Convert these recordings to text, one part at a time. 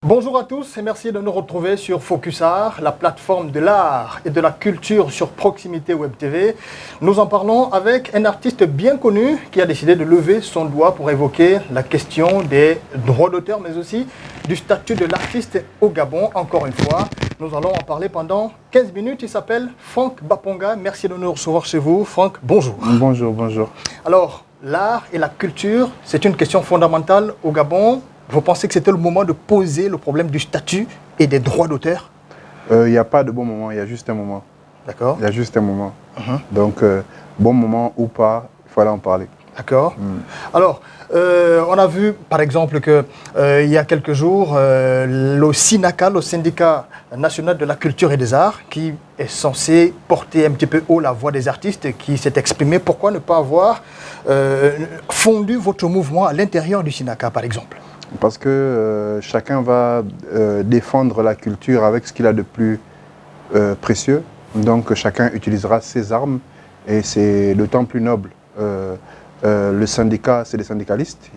Bonjour à tous et merci de nous retrouver sur Focus Art, la plateforme de l'art et de la culture sur Proximité Web TV. Nous en parlons avec un artiste bien connu qui a décidé de lever son doigt pour évoquer la question des droits d'auteur, mais aussi du statut de l'artiste au Gabon. Encore une fois, nous allons en parler pendant 15 minutes. Il s'appelle Franck Baponga. Merci de nous recevoir chez vous. Franck, bonjour. Bonjour, bonjour. Alors, l'art et la culture, c'est une question fondamentale au Gabon. Vous pensez que c'était le moment de poser le problème du statut et des droits d'auteur? Il n'y a pas de bon moment, il y a juste un moment. D'accord. Il y a juste un moment. Donc, bon moment ou pas, il faut aller en parler. D'accord. Alors, on a vu par exemple qu'il y a quelques jours, le SINACA, le syndicat national de la culture et des arts, qui est censé porter un petit peu haut la voix des artistes, qui s'est exprimé. Pourquoi ne pas avoir fondu votre mouvement à l'intérieur du SINACA, par exemple? Parce que chacun va défendre la culture avec ce qu'il a de plus précieux. Donc chacun utilisera ses armes et c'est d'autant plus noble. Le syndicat, c'est des syndicalistes.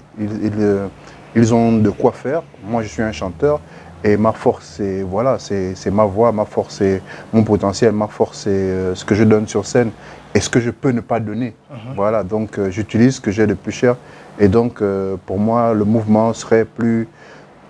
Ils ont de quoi faire. Moi, je suis un chanteur et ma force, c'est voilà, c'est ma voix, ma force, c'est mon potentiel, ma force, c'est ce que je donne sur scène et ce que je peux ne pas donner. Voilà, donc j'utilise ce que j'ai de plus cher. Et donc, pour moi, le mouvement serait plus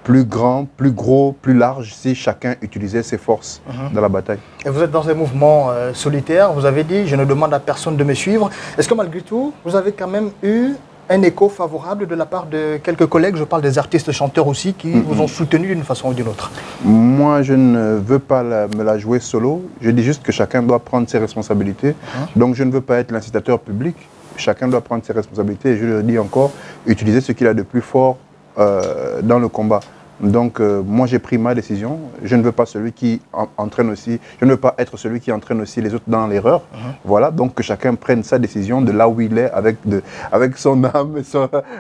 grand, plus gros, plus large si chacun utilisait ses forces dans la bataille. Et vous êtes dans un mouvement solitaire, vous avez dit « je ne demande à personne de me suivre ». Est-ce que malgré tout, vous avez quand même eu un écho favorable de la part de quelques collègues, je parle des artistes chanteurs aussi, qui vous ont soutenu d'une façon ou d'une autre? Moi, je ne veux pas me la jouer solo, je dis juste que chacun doit prendre ses responsabilités. Donc, je ne veux pas être l'incitateur public. Chacun doit prendre ses responsabilités et je le dis encore, utiliser ce qu'il a de plus fort dans le combat. Donc moi j'ai pris ma décision, je ne veux pas celui qui entraîne aussi, je ne veux pas être celui qui entraîne aussi les autres dans l'erreur. Voilà, donc que chacun prenne sa décision de là où il est avec son âme,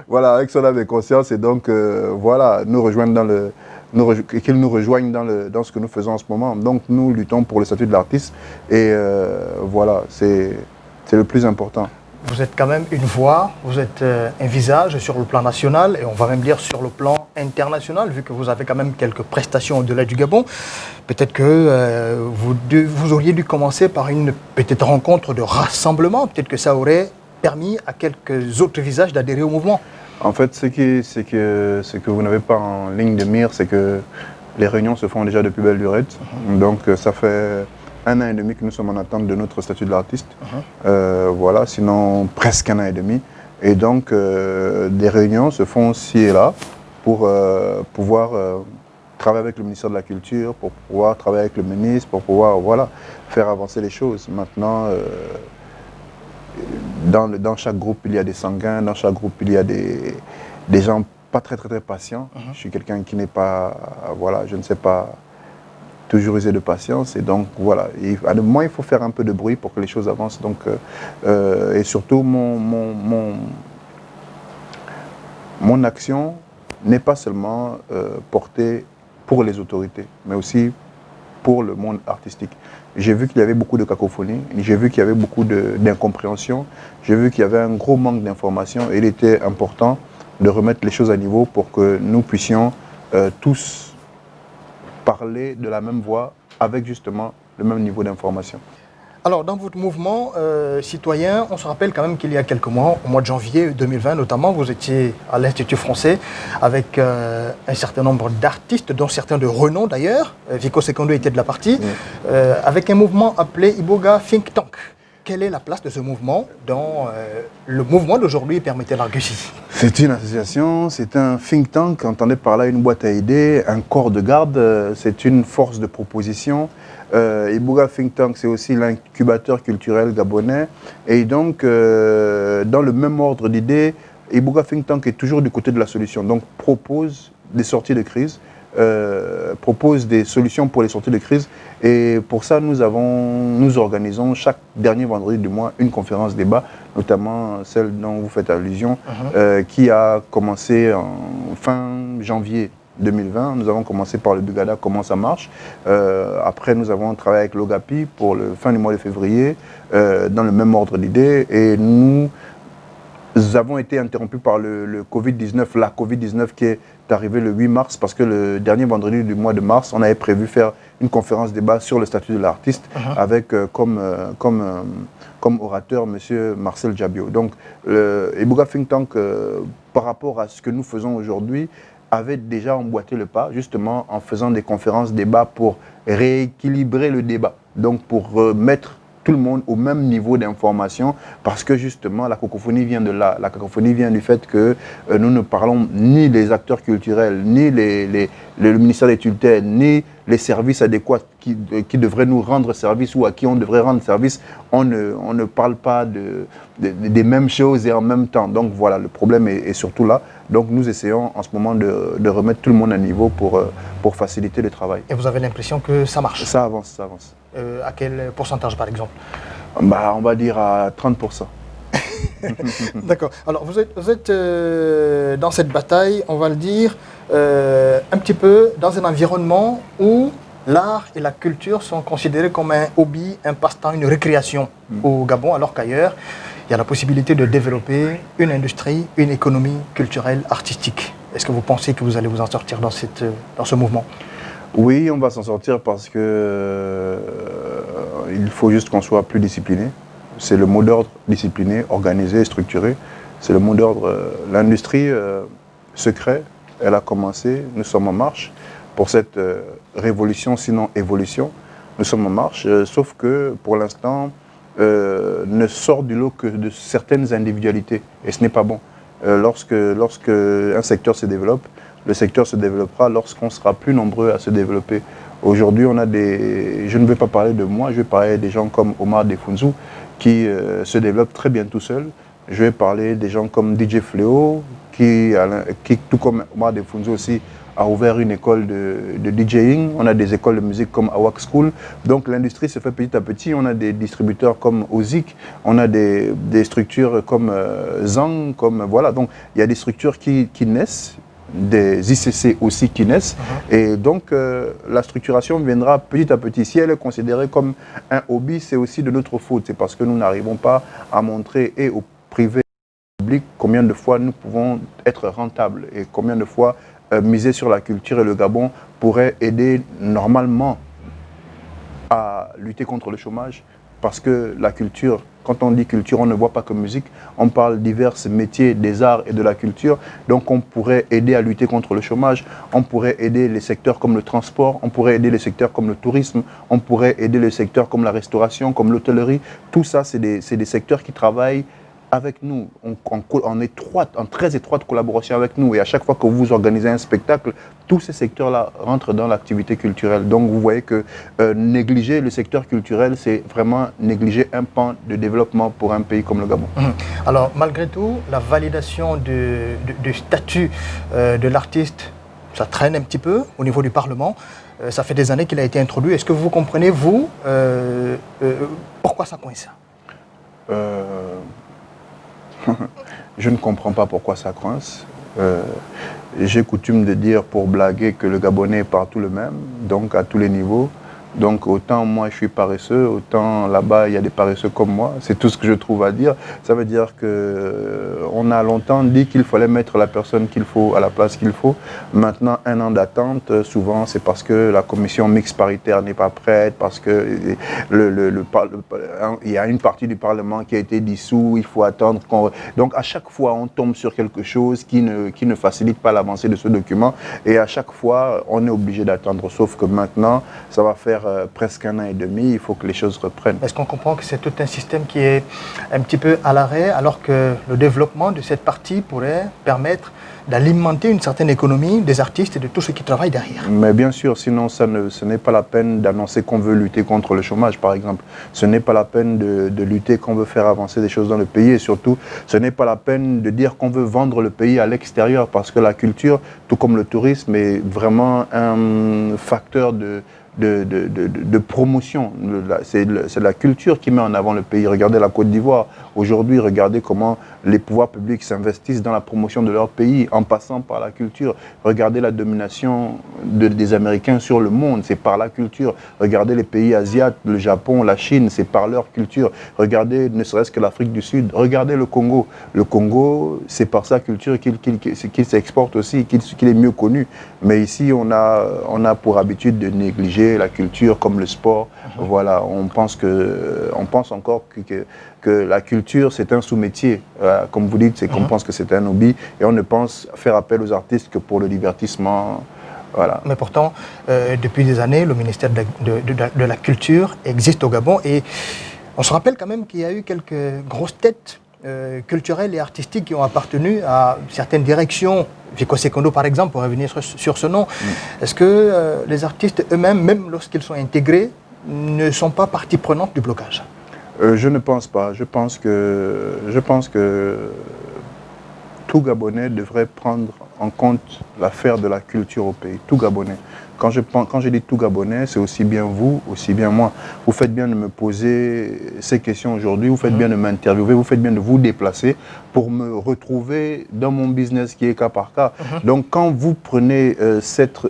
voilà, avec son âme et conscience et donc voilà, nous rejoindre dans qu'ils nous rejoignent dans ce que nous faisons en ce moment. Donc nous luttons pour le statut de l'artiste et voilà, c'est le plus important. Vous êtes quand même une voix, vous êtes un visage sur le plan national et on va même dire sur le plan international, vu que vous avez quand même quelques prestations au-delà du Gabon. Peut-être que vous auriez dû commencer par une petite rencontre de rassemblement, peut-être que ça aurait permis à quelques autres visages d'adhérer au mouvement. En fait, ce que vous n'avez pas en ligne de mire, c'est que les réunions se font déjà depuis belle lurette. Donc ça fait 1 an et demi que nous sommes en attente de notre statut de l'artiste. Voilà, sinon presque 1 an et demi. Et donc, des réunions se font ci et là pour pouvoir travailler avec le ministère de la Culture, pour pouvoir travailler avec le ministre, pour pouvoir voilà, faire avancer les choses. Maintenant, dans chaque groupe, il y a des sanguins, dans chaque groupe, il y a des gens pas très patients. Je suis quelqu'un qui n'est pas, voilà, je ne sais pas toujours user de patience et donc voilà, à un moment il faut faire un peu de bruit pour que les choses avancent donc et surtout mon action n'est pas seulement portée pour les autorités mais aussi pour le monde artistique. J'ai vu qu'il y avait beaucoup de cacophonie, j'ai vu qu'il y avait beaucoup d'incompréhension, j'ai vu qu'il y avait un gros manque d'information et il était important de remettre les choses à niveau pour que nous puissions tous parler de la même voix avec justement le même niveau d'information. Alors, dans votre mouvement citoyen, on se rappelle quand même qu'il y a quelques mois, au mois de janvier 2020 notamment, vous étiez à l'Institut français avec un certain nombre d'artistes, dont certains de renom d'ailleurs. Vico Secondo était de la partie, avec un mouvement appelé Iboga Think Tank. Quelle est la place de ce mouvement dans le mouvement d'aujourd'hui, permettez l'argutie? C'est une association, c'est un think tank, entendez par là une boîte à idées, un corps de garde, c'est une force de proposition. Iboga Think Tank, c'est aussi l'incubateur culturel gabonais. Et donc, dans le même ordre d'idées, Iboga Think Tank est toujours du côté de la solution, donc propose des sorties de crise. Propose des solutions pour les sorties de crise et pour ça nous organisons chaque dernier vendredi du mois une conférence débat, notamment celle dont vous faites allusion, qui a commencé en fin janvier 2020. Nous avons commencé par le Bugada, comment ça marche. Après nous avons travaillé avec l'Ogapi pour le fin du mois de février dans le même ordre d'idées et nous Nous avons été interrompus par le Covid-19, la Covid-19 qui est arrivée le 8 mars, parce que le dernier vendredi du mois de mars, on avait prévu faire une conférence débat sur le statut de l'artiste avec comme orateur M. Marcel Djabio. Donc, Ebouga Think Tank, par rapport à ce que nous faisons aujourd'hui, avait déjà emboîté le pas, justement en faisant des conférences débats pour rééquilibrer le débat, donc pour mettre tout le monde au même niveau d'information, parce que justement la cacophonie vient de là. La cacophonie vient du fait que nous ne parlons ni des acteurs culturels, ni le ministère des tutelles, ni les services adéquats qui devraient nous rendre service ou à qui on devrait rendre service. On ne parle pas des mêmes choses et en même temps. Donc voilà, le problème est surtout là. Donc nous essayons en ce moment de remettre tout le monde à niveau pour faciliter le travail. Et vous avez l'impression que ça marche? Ça avance, ça avance. À quel pourcentage par exemple? Bah, on va dire à 30%. D'accord. Alors vous êtes dans cette bataille, on va le dire, un petit peu dans un environnement où l'art et la culture sont considérés comme un hobby, un passe-temps, une récréation au Gabon, alors qu'ailleurs, il y a la possibilité de développer une industrie, une économie culturelle, artistique. Est-ce que vous pensez que vous allez vous en sortir dans ce mouvement? Oui, on va s'en sortir parce que il faut juste qu'on soit plus discipliné. C'est le mot d'ordre, discipliné, organisé, structuré. C'est le mot d'ordre. L'industrie se crée, elle a commencé, nous sommes en marche pour cette révolution, sinon évolution. Nous sommes en marche, sauf que pour l'instant, ne sort du lot que de certaines individualités. Et ce n'est pas bon. Lorsque un secteur se développe, le secteur se développera lorsqu'on sera plus nombreux à se développer. Aujourd'hui, on a je ne vais pas parler de moi, je vais parler des gens comme Omar Defunzu qui se développent très bien tout seul. Je vais parler des gens comme DJ Fléau qui, tout comme Omar Defunzu aussi, a ouvert une école de DJing. On a des écoles de musique comme Awak School. Donc l'industrie se fait petit à petit. On a des distributeurs comme Ozik. On a des structures comme Zang. Voilà. Donc il y a des structures qui naissent, des ICC aussi qui naissent. Et donc la structuration viendra petit à petit. Si elle est considérée comme un hobby, c'est aussi de notre faute. C'est parce que nous n'arrivons pas à montrer et au privé et au public combien de fois nous pouvons être rentables et combien de fois miser sur la culture et le Gabon pourrait aider normalement à lutter contre le chômage. Parce que la culture, quand on dit culture, on ne voit pas que musique, on parle divers métiers des arts et de la culture. Donc on pourrait aider à lutter contre le chômage, on pourrait aider les secteurs comme le transport, on pourrait aider les secteurs comme le tourisme, on pourrait aider les secteurs comme la restauration, comme l'hôtellerie. Tout ça, c'est des secteurs qui travaillent avec nous, en très étroite collaboration avec nous. Et à chaque fois que vous organisez un spectacle, tous ces secteurs-là rentrent dans l'activité culturelle. Donc vous voyez que négliger le secteur culturel, c'est vraiment négliger un pan de développement pour un pays comme le Gabon. Alors malgré tout, la validation du statut de l'artiste, ça traîne un petit peu au niveau du Parlement. Ça fait des années qu'il a été introduit. Est-ce que vous comprenez, vous, pourquoi ça coince? Je ne comprends pas pourquoi ça coince. J'ai coutume de dire pour blaguer que le Gabonais est partout le même, donc à tous les niveaux. Donc autant moi je suis paresseux, autant là-bas il y a des paresseux comme moi. C'est tout ce que je trouve à dire. Ça veut dire qu'on a longtemps dit qu'il fallait mettre la personne qu'il faut à la place qu'il faut. Maintenant, 1 an d'attente, souvent c'est parce que la commission mixte paritaire n'est pas prête, parce que il y a une partie du Parlement qui a été dissous, il faut attendre qu'on... Donc à chaque fois on tombe sur quelque chose qui ne facilite pas l'avancée de ce document et à chaque fois on est obligé d'attendre. Sauf que maintenant, ça va faire presque 1 an et demi, il faut que les choses reprennent. Est-ce qu'on comprend que c'est tout un système qui est un petit peu à l'arrêt, alors que le développement de cette partie pourrait permettre d'alimenter une certaine économie des artistes et de tous ceux qui travaillent derrière? Mais bien sûr, sinon ce n'est pas la peine d'annoncer qu'on veut lutter contre le chômage, par exemple. Ce n'est pas la peine de lutter qu'on veut faire avancer des choses dans le pays et surtout, ce n'est pas la peine de dire qu'on veut vendre le pays à l'extérieur parce que la culture, tout comme le tourisme, est vraiment un facteur de de promotion. C'est la culture qui met en avant le pays. Regardez la Côte d'Ivoire. Aujourd'hui, regardez comment les pouvoirs publics s'investissent dans la promotion de leur pays en passant par la culture. Regardez la domination des Américains sur le monde, c'est par la culture. Regardez les pays asiatiques, le Japon, la Chine, c'est par leur culture. Regardez ne serait-ce que l'Afrique du Sud. Regardez le Congo. Le Congo, c'est par sa culture qu'il s'exporte aussi, qu'il est mieux connu. Mais ici, on a pour habitude de négliger la culture comme le sport. Voilà, on pense encore que la culture, c'est un sous-métier. Comme vous dites, c'est qu'on pense que c'est un hobby et on ne pense faire appel aux artistes que pour le divertissement. Voilà. Mais pourtant, depuis des années, le ministère de la Culture existe au Gabon et on se rappelle quand même qu'il y a eu quelques grosses têtes culturelles et artistiques qui ont appartenu à certaines directions. Vico Secondo, par exemple, pour revenir sur ce nom. Est-ce que les artistes eux-mêmes, même lorsqu'ils sont intégrés, ne sont pas partie prenante du blocage? Je ne pense pas. Je pense que tout Gabonais devrait prendre en compte l'affaire de la culture au pays. Tout Gabonais. Quand je dis tout Gabonais, c'est aussi bien vous, aussi bien moi. Vous faites bien de me poser ces questions aujourd'hui, vous faites bien de m'interviewer, vous faites bien de vous déplacer pour me retrouver dans mon business qui est cas par cas. Donc quand vous prenez cette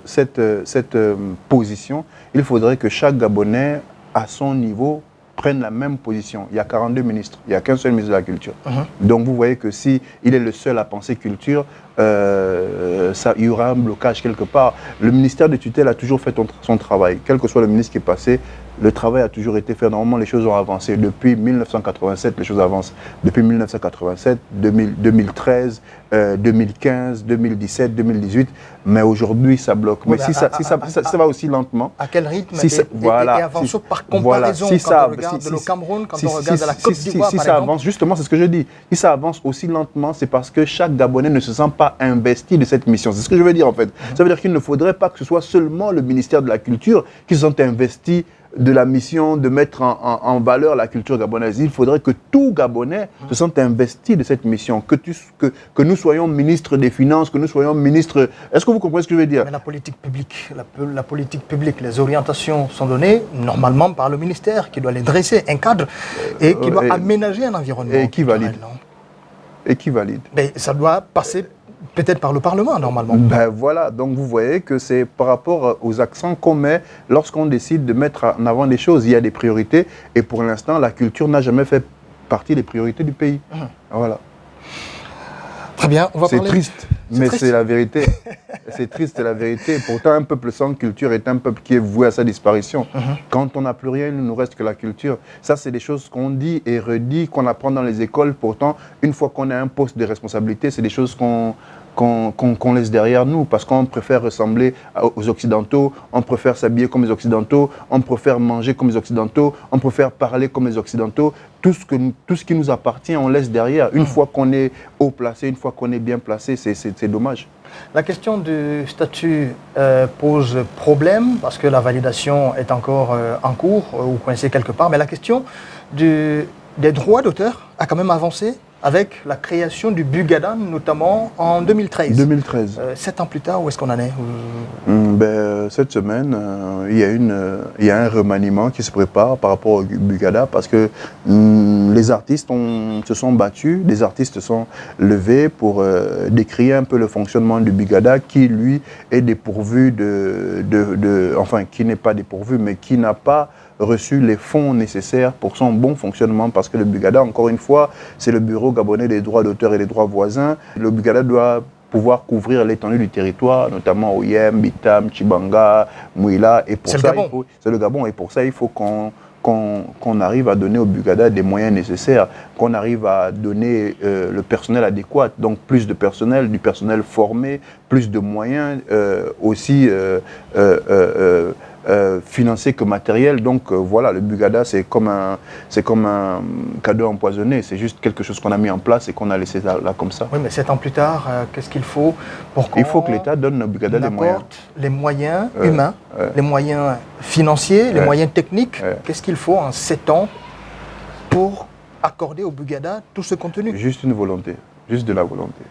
position, il faudrait que chaque Gabonais, à son niveau, prennent la même position. Il y a 42 ministres, il n'y a qu'un seul ministre de la Culture. Donc vous voyez que si il est le seul à penser culture, il y aura un blocage quelque part. Le ministère de tutelle a toujours fait son travail. Quel que soit le ministre qui est passé, le travail a toujours été fait. Normalement, les choses ont avancé. Depuis 1987, les choses avancent. Depuis 1987, 2013, 2015, 2017, 2018. Mais aujourd'hui, ça bloque. Mais si ça va aussi lentement. À quel rythme et avançons par comparaison quand on regarde le Cameroun, quand on regarde la Côte d'Ivoire, si ça avance, justement, c'est ce que je dis. Si ça avance aussi lentement, c'est parce que chaque Gabonais ne se sent pas investi de cette mission. C'est ce que je veux dire en fait. Ça veut dire qu'il ne faudrait pas que ce soit seulement le ministère de la Culture qui se sente investi de la mission de mettre en valeur la culture gabonaise. Il faudrait que tout Gabonais se sente investi de cette mission, que nous soyons ministres des Finances, que nous soyons ministres... Est-ce que vous comprenez ce que je veux dire? Mais la politique publique, les orientations sont données normalement par le ministère qui doit les dresser, un cadre, et qui doit aménager un environnement. Et qui valide? Et qui valide? Mais ça doit passer peut-être par le Parlement, normalement. Ben voilà, donc vous voyez que c'est par rapport aux accents qu'on met lorsqu'on décide de mettre en avant des choses. Il y a des priorités et pour l'instant, la culture n'a jamais fait partie des priorités du pays. Voilà. Très bien, on va parler... C'est triste, mais c'est la vérité. C'est triste, c'est la vérité. Pourtant, un peuple sans culture est un peuple qui est voué à sa disparition. Quand on n'a plus rien, il ne nous reste que la culture. Ça, c'est des choses qu'on dit et redit, qu'on apprend dans les écoles. Pourtant, une fois qu'on a un poste de responsabilité, c'est des choses qu'on laisse derrière nous parce qu'on préfère ressembler aux Occidentaux, on préfère s'habiller comme les Occidentaux, on préfère manger comme les Occidentaux, on préfère parler comme les Occidentaux. Tout ce qui nous appartient, on laisse derrière. Une fois qu'on est haut placé, une fois qu'on est bien placé, c'est dommage. La question du statut pose problème parce que la validation est encore en cours ou coincée quelque part, mais la question des droits d'auteur a quand même avancé avec la création du Bugada, notamment en 2013. 2013. 7 ans plus tard, où est-ce qu'on en est? Cette semaine, il y a un remaniement qui se prépare par rapport au Bugada parce que les artistes se sont battus, les artistes sont levés pour décrire un peu le fonctionnement du Bugada qui, lui, est dépourvu enfin, qui n'est pas dépourvu, mais qui n'a pas reçu les fonds nécessaires pour son bon fonctionnement parce que le Bugada, encore une fois, c'est le Bureau gabonais des droits d'auteur et des droits voisins. Le Bugada doit pouvoir couvrir l'étendue du territoire, notamment Oyem, Bitam, Chibanga, Mouila. C'est le Gabon. C'est le Gabon et pour ça, il faut qu'on arrive à donner au Bugada des moyens nécessaires, qu'on arrive à donner le personnel adéquat, donc plus de personnel, du personnel formé, plus de moyens aussi financé que matériel. Donc voilà, le Bugada, c'est comme un cadeau empoisonné. C'est juste quelque chose qu'on a mis en place et qu'on a laissé là comme ça. Oui, mais 7 ans plus tard, qu'est-ce qu'il faut pour qu'on... Il faut que l'État donne au Bugada les moyens. Les moyens humains, les moyens financiers, les moyens techniques. Qu'est-ce qu'il faut en 7 ans pour accorder au Bugada tout ce contenu? Juste une volonté, juste de la volonté.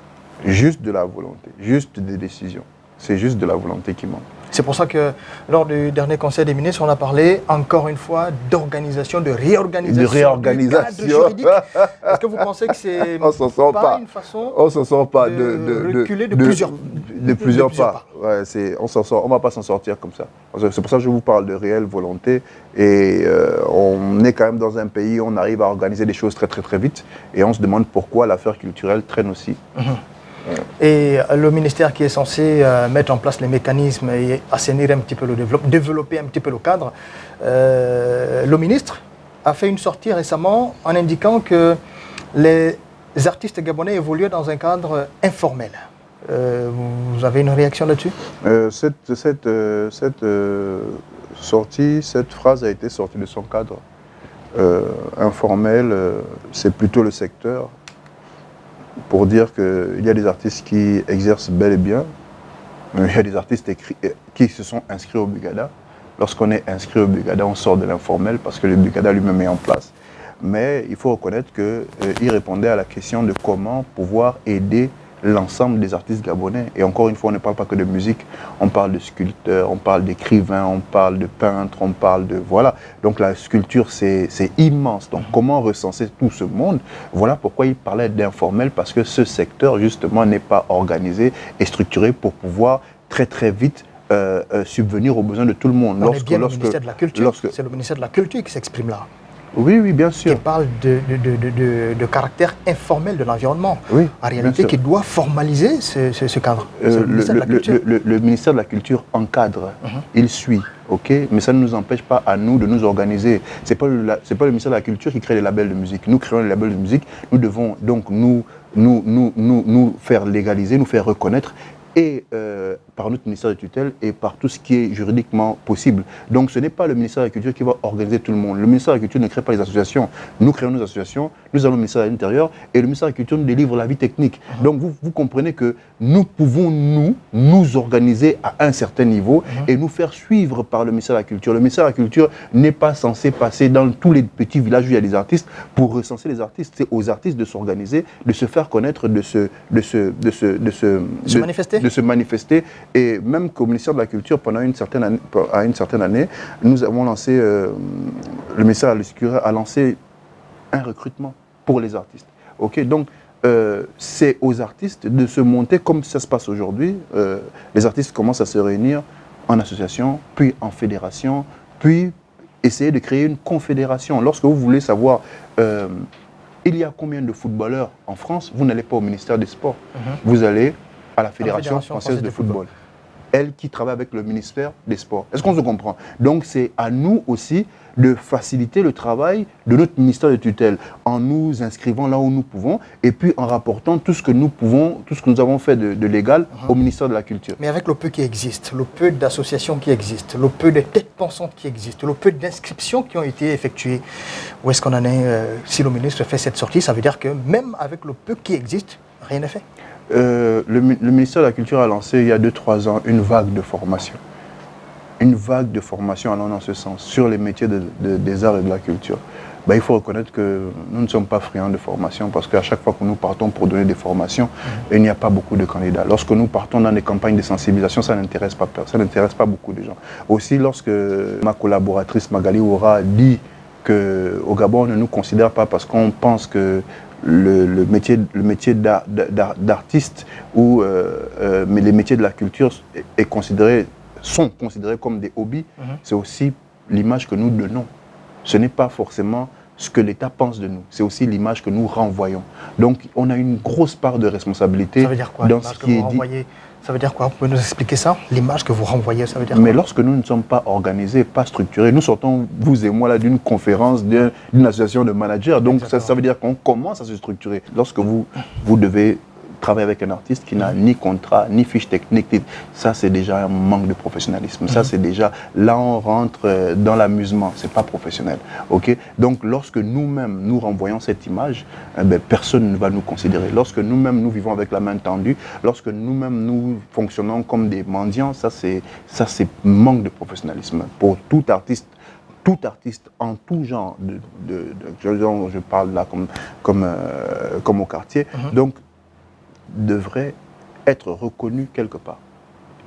Juste de la volonté, juste des décisions. C'est juste de la volonté qui manque. C'est pour ça que lors du dernier Conseil des ministres, on a parlé encore une fois d'organisation, de réorganisation. De réorganisation. Du cadre juridique. Est-ce que vous pensez que c'est pas une façon on s'en sort pas de reculer de plusieurs pas. Ouais, on s'en sort, on va pas s'en sortir comme ça. C'est pour ça que je vous parle de réelle volonté. Et on est quand même dans un pays où on arrive à organiser des choses très très très vite. Et on se demande pourquoi l'affaire culturelle traîne aussi. Et le ministère qui est censé mettre en place les mécanismes et assainir un petit peu le développer un petit peu le cadre, le ministre a fait une sortie récemment en indiquant que les artistes gabonais évoluaient dans un cadre informel. Vous avez une réaction là-dessus? Cette sortie, cette phrase a été sortie de son cadre informel. C'est plutôt le secteur pour dire qu'il y a des artistes qui exercent bel et bien. Il y a des artistes qui se sont inscrits au Bugada. Lorsqu'on est inscrit au Bugada, on sort de l'informel parce que le Bugada lui-même est en place. Mais il faut reconnaître qu'il répondait à la question de comment pouvoir aider l'ensemble des artistes gabonais. Et encore une fois, on ne parle pas que de musique, on parle de sculpteurs, on parle d'écrivains, on parle de peintres, on parle de... Voilà. Donc la sculpture, c'est immense. Donc comment recenser tout ce monde? Voilà pourquoi il parlait d'informel, parce que ce secteur, justement, n'est pas organisé et structuré pour pouvoir très très vite subvenir aux besoins de tout le monde. On est bien le ministère de la Culture. C'est le ministère de la Culture qui s'exprime là. Oui, oui, bien sûr. Qui parle de caractère informel de l'environnement. Oui, en réalité, qui doit formaliser ce cadre. Le ministère de la Culture. Le ministère de la Culture encadre, il suit, ok, mais ça ne nous empêche pas à nous de nous organiser. C'est pas le ministère de la Culture qui crée les labels de musique. Nous créons les labels de musique. Nous devons donc nous faire légaliser, nous faire reconnaître, et par notre ministère de tutelle et par tout ce qui est juridiquement possible. Donc ce n'est pas le ministère de la Culture qui va organiser tout le monde. Le ministère de la Culture ne crée pas les associations. Nous créons nos associations, nous allons au ministère de l'Intérieur et le ministère de la Culture nous délivre l'avis technique. Donc vous comprenez que nous pouvons nous organiser à un certain niveau et nous faire suivre par le ministère de la Culture. Le ministère de la Culture n'est pas censé passer dans tous les petits villages où il y a des artistes pour recenser les artistes. C'est aux artistes de s'organiser, de se faire connaître, de se manifester. Et même qu'au ministère de la Culture, pendant une certaine année, nous avons lancé, le ministère de la Culture a lancé un recrutement pour les artistes. Okay, donc, c'est aux artistes de se monter comme ça se passe aujourd'hui. Les artistes commencent à se réunir en association, puis en fédération, puis essayer de créer une confédération. Lorsque vous voulez savoir il y a combien de footballeurs en France, vous n'allez pas au ministère des Sports. Vous allez à la Fédération française de football. Elle qui travaille avec le ministère des Sports. Est-ce qu'on se comprend? Donc c'est à nous aussi de faciliter le travail de notre ministère de tutelle en nous inscrivant là où nous pouvons et puis en rapportant tout ce que nous pouvons, tout ce que nous avons fait de légal au ministère de la Culture. Mais avec le peu qui existe, le peu d'associations qui existent, le peu de têtes pensantes qui existent, le peu d'inscriptions qui ont été effectuées, où est-ce qu'on en est si le ministre fait cette sortie? Ça veut dire que même avec le peu qui existe, rien n'est fait. Le ministère de la Culture a lancé il y a 2-3 ans une vague de formation. Une vague de formation allant dans ce sens, sur les métiers des arts et de la culture. Ben, il faut reconnaître que nous ne sommes pas friands de formation parce qu'à chaque fois que nous partons pour donner des formations, il n'y a pas beaucoup de candidats. Lorsque nous partons dans des campagnes de sensibilisation, ça n'intéresse pas beaucoup de gens. Aussi, lorsque ma collaboratrice Magali Oura dit qu'au Gabon, on ne nous considère pas parce qu'on pense que le métier d'artiste ou mais les métiers de la culture sont considérés comme des hobbies, c'est aussi l'image que nous donnons. Ce n'est pas forcément ce que l'État pense de nous, c'est aussi l'image que nous renvoyons. Donc on a une grosse part de responsabilité. Ça veut dire quoi, dans ce qui est dit. Ça veut dire quoi? Vous pouvez nous expliquer ça? L'image que vous renvoyez, ça veut dire Mais quoi? lorsque nous ne sommes pas organisés, pas structurés, nous sortons, vous et moi, là, d'une conférence, d'une association de managers. Donc ça veut dire qu'on commence à se structurer. Lorsque vous devez travailler avec un artiste qui n'a ni contrat, ni fiche technique, ça c'est déjà un manque de professionnalisme. Ça c'est déjà, là on rentre dans l'amusement, c'est pas professionnel. Okay? Donc lorsque nous-mêmes nous renvoyons cette image, personne ne va nous considérer. Lorsque nous-mêmes nous vivons avec la main tendue, lorsque nous-mêmes nous fonctionnons comme des mendiants, ça c'est manque de professionnalisme. Pour tout artiste en tout genre, je parle là comme au quartier, donc devrait être reconnu quelque part.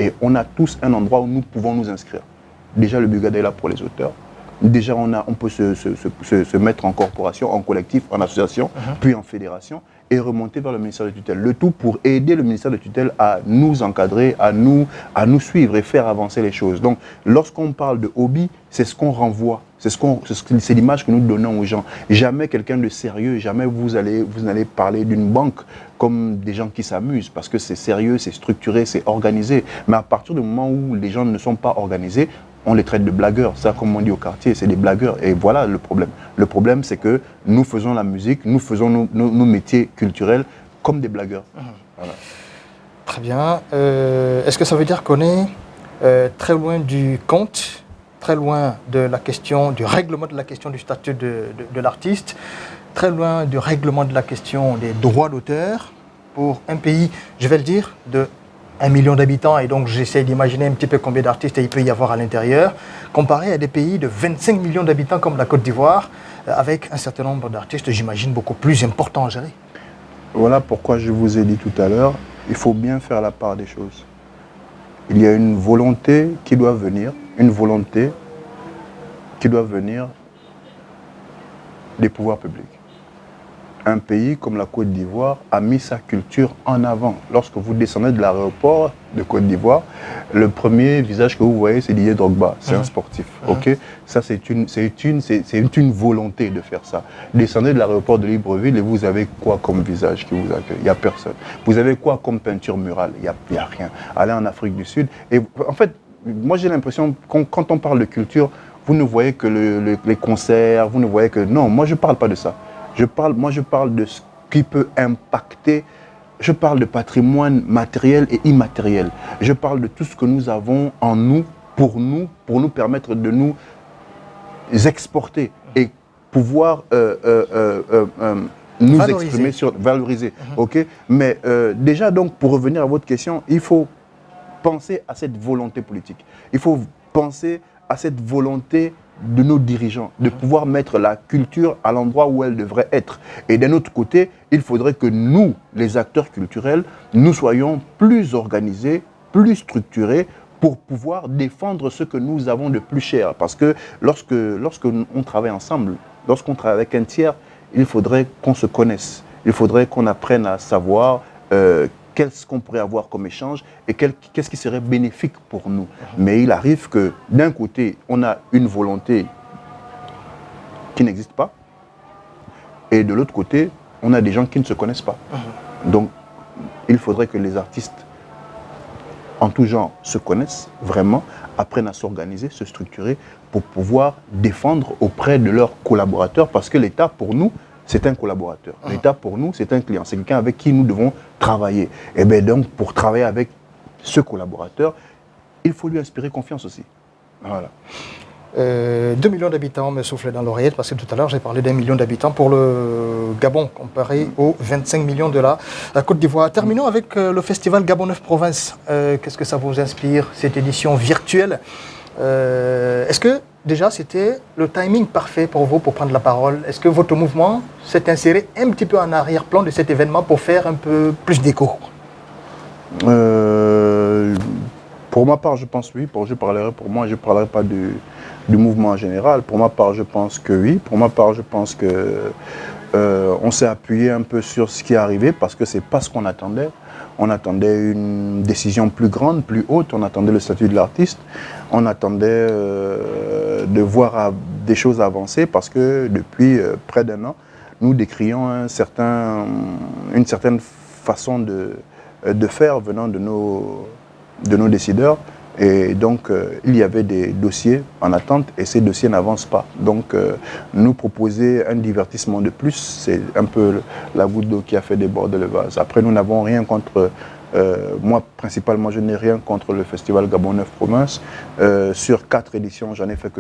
et on a tous un endroit où nous pouvons nous inscrire. Déjà, le Bugada est là pour les auteurs. Déjà, on peut se mettre en corporation, en collectif, en association, puis en fédération, et remonter vers le ministère de tutelle. Le tout pour aider le ministère de tutelle à nous encadrer, à nous suivre et faire avancer les choses. Donc, lorsqu'on parle de hobby, c'est ce qu'on renvoie. C'est l'image que nous donnons aux gens. Jamais quelqu'un de sérieux, jamais vous n'allez parler d'une banque comme des gens qui s'amusent, parce que c'est sérieux, c'est structuré, c'est organisé. Mais à partir du moment où les gens ne sont pas organisés, on les traite de blagueurs. Ça, comme on dit au quartier, c'est des blagueurs. Et voilà le problème. Le problème, c'est que nous faisons la musique, nous faisons nos métiers culturels comme des blagueurs. Voilà. Très bien. Est-ce que ça veut dire qu'on est très loin du compte, très loin de la question, du règlement de la question du statut de l'artiste, très loin du règlement de la question des droits d'auteur pour un pays, je vais le dire, de 1 million d'habitants, et donc j'essaie d'imaginer un petit peu combien d'artistes il peut y avoir à l'intérieur, comparé à des pays de 25 millions d'habitants comme la Côte d'Ivoire, avec un certain nombre d'artistes, j'imagine, beaucoup plus importants à gérer. Voilà pourquoi je vous ai dit tout à l'heure, il faut bien faire la part des choses. Il y a une volonté qui doit venir, des pouvoirs publics. Un pays comme la Côte d'Ivoire a mis sa culture en avant. Lorsque vous descendez de l'aéroport de Côte d'Ivoire, le premier visage que vous voyez, c'est Didier Drogba. C'est un sportif. Ok, ça, c'est une volonté de faire ça. Descendez de l'aéroport de Libreville et vous avez quoi comme visage qui vous accueille? Il n'y a personne. Vous avez quoi comme peinture murale? Il n'y a rien. Allez en Afrique du Sud. Et en fait, moi, j'ai l'impression, quand on parle de culture, vous ne voyez que les concerts, vous ne voyez que... Non, moi, je ne parle pas de ça. Je parle de ce qui peut impacter, je parle de patrimoine matériel et immatériel. Je parle de tout ce que nous avons en nous, pour nous permettre de nous exporter et pouvoir nous exprimer, valoriser. Okay? Mais déjà, donc, pour revenir à votre question, il faut penser à cette volonté politique. Il faut penser à cette volonté de nos dirigeants, de pouvoir mettre la culture à l'endroit où elle devrait être. Et d'un autre côté, il faudrait que nous, les acteurs culturels, nous soyons plus organisés, plus structurés pour pouvoir défendre ce que nous avons de plus cher. Parce que lorsqu'on travaille ensemble, lorsqu'on travaille avec un tiers, il faudrait qu'on se connaisse. Il faudrait qu'on apprenne à savoir qu'est-ce qu'on pourrait avoir comme échange et qu'est-ce qui serait bénéfique pour nous. Mais il arrive que d'un côté, on a une volonté qui n'existe pas et de l'autre côté, on a des gens qui ne se connaissent pas. Donc, il faudrait que les artistes en tout genre se connaissent vraiment, apprennent à s'organiser, se structurer pour pouvoir défendre auprès de leurs collaborateurs parce que l'État, pour nous, c'est un collaborateur. L'État, pour nous, c'est un client. C'est quelqu'un avec qui nous devons travailler. Et bien donc, pour travailler avec ce collaborateur, il faut lui inspirer confiance aussi. Voilà. 2 millions d'habitants me soufflaient dans l'oreillette parce que tout à l'heure, j'ai parlé d'1 million d'habitants pour le Gabon, comparé aux 25 millions de la Côte d'Ivoire. Terminons avec le festival Gabon 9 Provinces. Qu'est-ce que ça vous inspire, cette édition virtuelle? Est-ce que déjà c'était le timing parfait pour vous pour prendre la parole? Est-ce que votre mouvement s'est inséré un petit peu en arrière-plan de cet événement pour faire un peu plus d'écho? Pour ma part, je pense oui. Je ne parlerai pas du mouvement en général. Pour ma part, je pense que oui. Pour ma part, je pense que on s'est appuyé un peu sur ce qui est arrivé parce que ce n'est pas ce qu'on attendait. On attendait une décision plus grande, plus haute. On attendait le statut de l'artiste. On attendait de voir des choses avancer parce que depuis près d'1 an, nous décrions une certaine façon de faire venant de nos décideurs. Et donc, il y avait des dossiers en attente et ces dossiers n'avancent pas. Donc, nous proposer un divertissement de plus, c'est un peu la goutte d'eau qui a fait déborder le vase. Après, nous n'avons rien contre... moi, principalement, je n'ai rien contre le festival Gabon 9 Provinces. Sur 4 éditions, j'en ai fait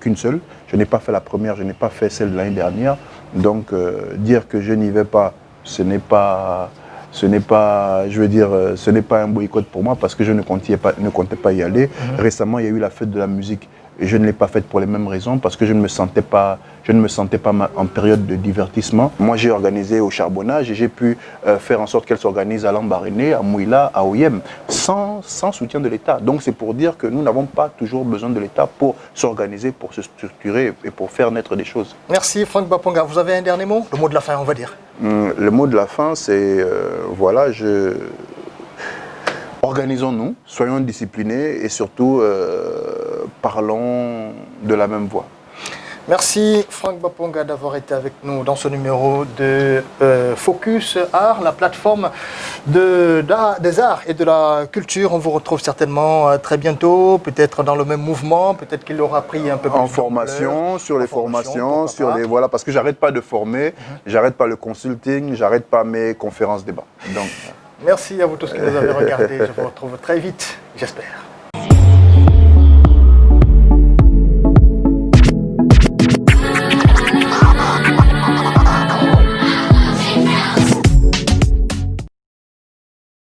qu'une seule. Je n'ai pas fait la première, je n'ai pas fait celle de l'année dernière. Donc, dire que je n'y vais pas, ce n'est pas un boycott pour moi parce que je ne comptais pas y aller. Récemment, il y a eu la fête de la musique Et je ne l'ai pas faite pour les mêmes raisons, parce que je ne me sentais pas en période de divertissement. Moi, j'ai organisé au Charbonnage et j'ai pu faire en sorte qu'elle s'organise à Lambaréné, à Mouila, à Oyem, sans soutien de l'État. Donc c'est pour dire que nous n'avons pas toujours besoin de l'État pour s'organiser, pour se structurer et pour faire naître des choses. Merci Franck Baponga. Vous avez un dernier mot? Le mot de la fin, on va dire. Le mot de la fin, c'est voilà, organisons-nous, soyons disciplinés et surtout parlons de la même voix. Merci Franck Baponga d'avoir été avec nous dans ce numéro de Focus Art, la plateforme des arts et de la culture. On vous retrouve certainement très bientôt, peut-être dans le même mouvement, peut-être qu'il aura pris un peu plus en formation, sur les formations, sur les voilà, parce que j'arrête pas de former, j'arrête pas le consulting, j'arrête pas mes conférences débats. Donc merci à vous tous qui nous avez regardés. Je vous retrouve très vite, j'espère.